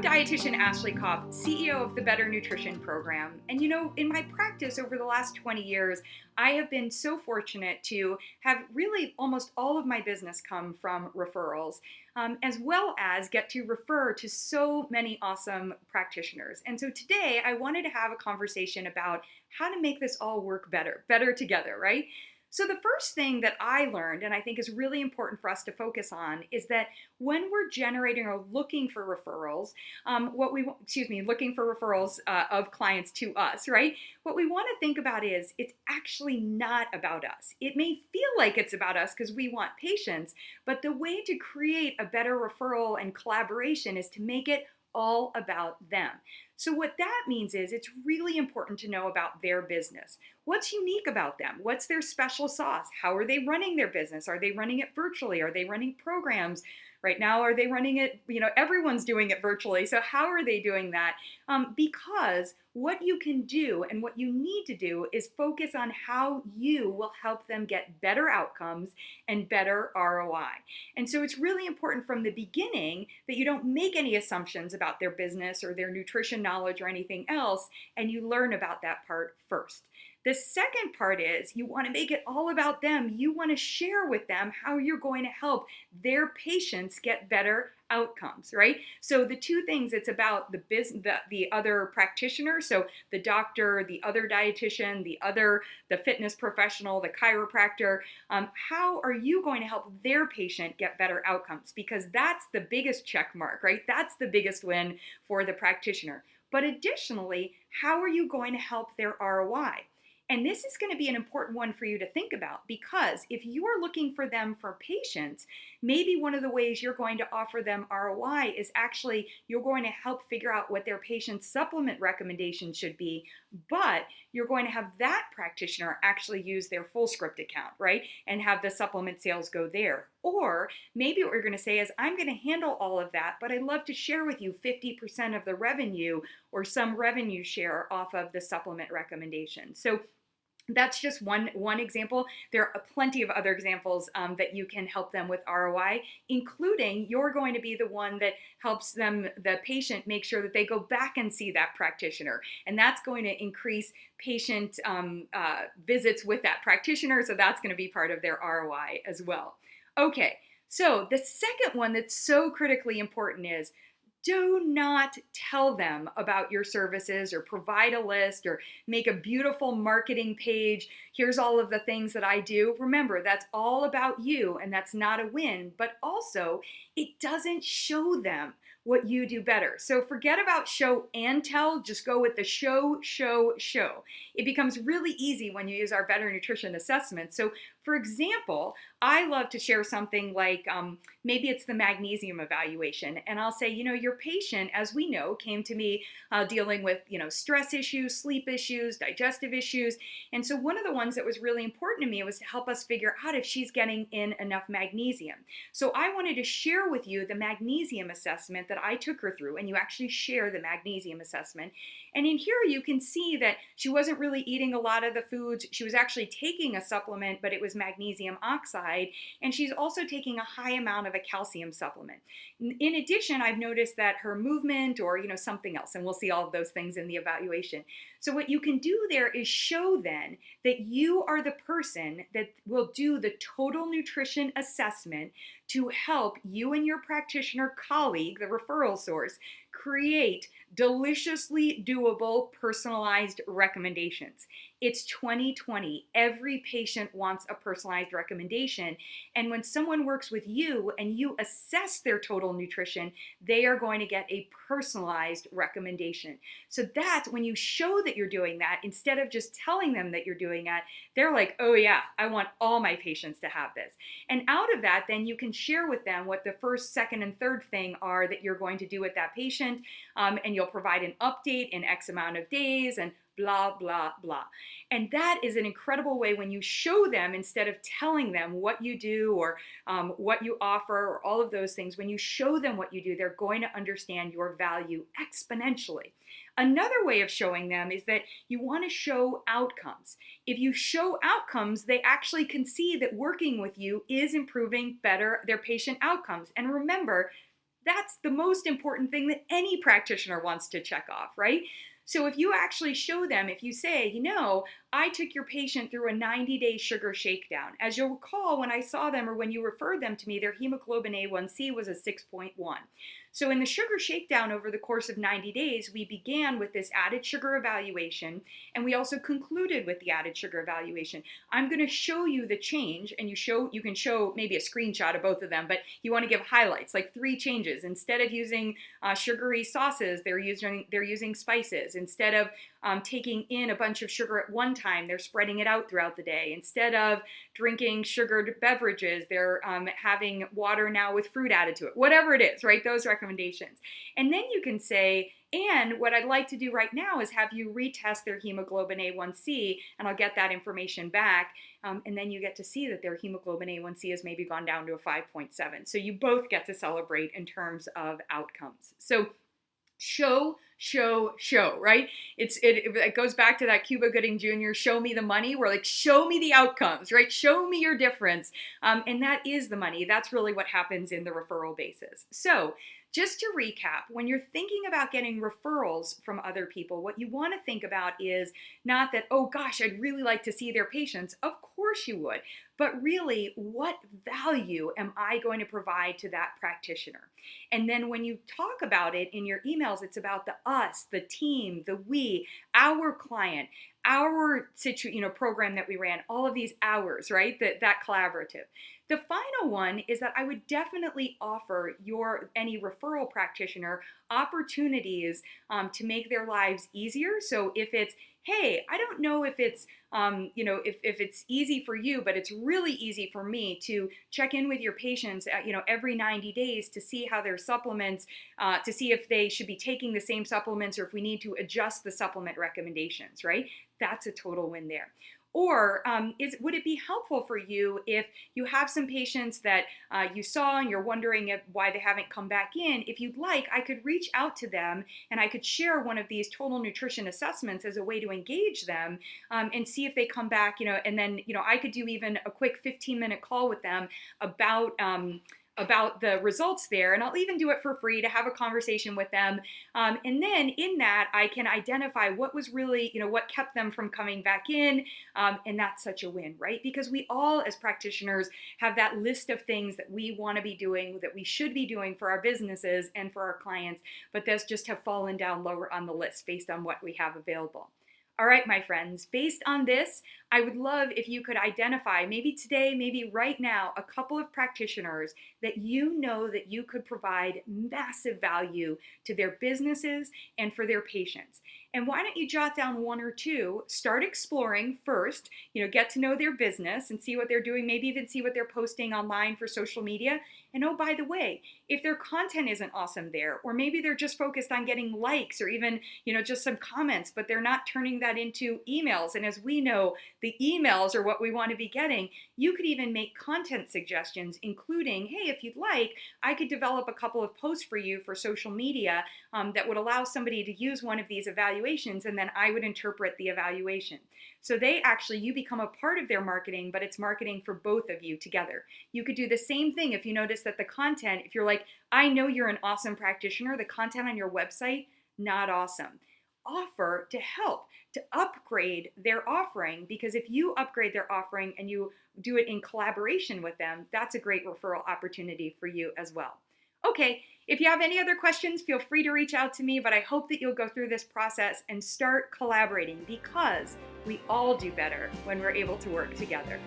dietitian Ashley Koff, CEO of the Better Nutrition Program. And in my practice over the last 20 years, I have been so fortunate to have really almost all of my business come from referrals, as well as get to refer to so many awesome practitioners. And so today I wanted to have a conversation about how to make this all work better together, right? So the first thing that I learned, and I think is really important for us to focus on, is that when we're generating or looking for referrals, looking for referrals of clients to us, right? What we want to think about is it's actually not about us. It may feel like it's about us because we want patients, but the way to create a better referral and collaboration is to make it all about them. So what that means is it's really important to know about their business. What's unique about them? What's their special sauce? How are they running their business? Are they running it virtually? Are they running programs? Right now, are they running it? Everyone's doing it virtually. So how are they doing that? Because what you can do and what you need to do is focus on how you will help them get better outcomes and better ROI. And so it's really important from the beginning that you don't make any assumptions about their business or their nutrition knowledge or anything else, and you learn about that part first. The second part is you want to make it all about them. You want to share with them how you're going to help their patients get better outcomes, right? So the two things, it's about the other practitioner, so the doctor, the other dietitian, the fitness professional, the chiropractor. How are you going to help their patient get better outcomes? Because that's the biggest check mark, right? That's the biggest win for the practitioner. But additionally, how are you going to help their ROI? And this is going to be an important one for you to think about, because if you are looking for them for patients, maybe one of the ways you're going to offer them ROI is actually you're going to help figure out what their patient's supplement recommendations should be, but you're going to have that practitioner actually use their Fullscript account, right? And have the supplement sales go there. Or maybe what you're going to say is, I'm going to handle all of that, but I'd love to share with you 50% of the revenue or some revenue share off of the supplement recommendation. So that's just one example. There are plenty of other examples that you can help them with ROI, including you're going to be the one that helps them, the patient, make sure that they go back and see that practitioner. And that's going to increase patient visits with that practitioner. So that's going to be part of their ROI as well. Okay, so the second one that's so critically important is, do not tell them about your services or provide a list or make a beautiful marketing page. Here's all of the things that I do. Remember, that's all about you and that's not a win, but also it doesn't show them what you do better. So forget about show and tell, just go with the show. It becomes really easy when you use our Better Nutrition assessment. So for example, I love to share something like maybe it's the magnesium evaluation. And I'll say, your patient, as we know, came to me dealing with, stress issues, sleep issues, digestive issues. And so one of the ones that was really important to me was to help us figure out if she's getting in enough magnesium. So I wanted to share with you the magnesium assessment that I took her through, and you actually share the magnesium assessment. And in here you can see that she wasn't really eating a lot of the foods. She was actually taking a supplement, but it was magnesium oxide, and she's also taking a high amount of a calcium supplement. In addition, I've noticed that her movement or something else, and we'll see all of those things in the evaluation. So what you can do there is show then that you are the person that will do the total nutrition assessment to help you and your practitioner colleague, the referral source, create deliciously doable, personalized recommendations. It's 2020. Every patient wants a personalized recommendation. And when someone works with you and you assess their total nutrition, they are going to get a personalized recommendation. So that's when you show that you're doing that, instead of just telling them that you're doing that, they're like, oh yeah, I want all my patients to have this. And out of that, then you can share with them what the first, second, and third thing are that you're going to do with that patient. And you'll provide an update in X amount of days and blah, blah, blah. And that is an incredible way when you show them, instead of telling them what you do or what you offer or all of those things, when you show them what you do, they're going to understand your value exponentially. Another way of showing them is that you want to show outcomes. If you show outcomes, they actually can see that working with you is improving their patient outcomes. And remember, That's the most important thing that any practitioner wants to check off, right? So if you actually show them, if you say, I took your patient through a 90-day sugar shakedown. As you'll recall, when I saw them or when you referred them to me, their hemoglobin A1C was a 6.1. So in the sugar shakedown over the course of 90 days, we began with this added sugar evaluation, and we also concluded with the added sugar evaluation. I'm going to show you the change, and you can show maybe a screenshot of both of them, but you want to give highlights, like 3 changes. Instead of using sugary sauces, they're using spices. Instead of taking in a bunch of sugar at one time, they're spreading it out throughout the day. Instead of drinking sugared beverages, they're having water now with fruit added to it. Whatever it is, right? Those recommendations. And then you can say, and what I'd like to do right now is have you retest their hemoglobin A1C, and I'll get that information back. And then you get to see that their hemoglobin A1C has maybe gone down to a 5.7. So you both get to celebrate in terms of outcomes. So show, right? It goes back to that Cuba Gooding Jr. show me the money. We're like, show me the outcomes, right? Show me your difference. And that is the money. That's really what happens in the referral basis. So just to recap, when you're thinking about getting referrals from other people, what you want to think about is not that, oh gosh, I'd really like to see their patients. Of course you would. But really, what value am I going to provide to that practitioner? And then when you talk about it in your emails, it's about the us, the team, the we, our client, our program that we ran, all of these hours, right? That collaborative. The final one is that I would definitely offer any referral practitioner opportunities to make their lives easier. So if it's, hey, I don't know if it's, if it's easy for you, but it's really easy for me to check in with your patients, every 90 days to see how their supplements, to see if they should be taking the same supplements or if we need to adjust the supplement recommendations, right? That's a total win there. Or would it be helpful for you if you have some patients that you saw and you're wondering why they haven't come back in? If you'd like, I could reach out to them and I could share one of these total nutrition assessments as a way to engage them and see if they come back, and then, I could do even a quick 15-minute call with them about the results there, and I'll even do it for free to have a conversation with them. And then in that, I can identify what was really, what kept them from coming back in. And that's such a win, right? Because we all, as practitioners, have that list of things that we want to be doing, that we should be doing for our businesses and for our clients, but those just have fallen down lower on the list based on what we have available. All right, my friends, based on this, I would love if you could identify, maybe today, maybe right now, a couple of practitioners that you know that you could provide massive value to their businesses and for their patients. And why don't you jot down 1 or 2, start exploring first, get to know their business and see what they're doing, maybe even see what they're posting online for social media. And oh, by the way, if their content isn't awesome there, or maybe they're just focused on getting likes or even, just some comments, but they're not turning that into emails. And as we know, the emails are what we want to be getting. You could even make content suggestions, including, hey, if you'd like, I could develop a couple of posts for you for social media that would allow somebody to use one of these evaluations, and then I would interpret the evaluation. So you become a part of their marketing, but it's marketing for both of you together. You could do the same thing if you notice that the content, if you're like, I know you're an awesome practitioner, the content on your website, not awesome. Offer to help, to upgrade their offering, because if you upgrade their offering and you do it in collaboration with them, that's a great referral opportunity for you as well. Okay, if you have any other questions, feel free to reach out to me, but I hope that you'll go through this process and start collaborating, because we all do better when we're able to work together.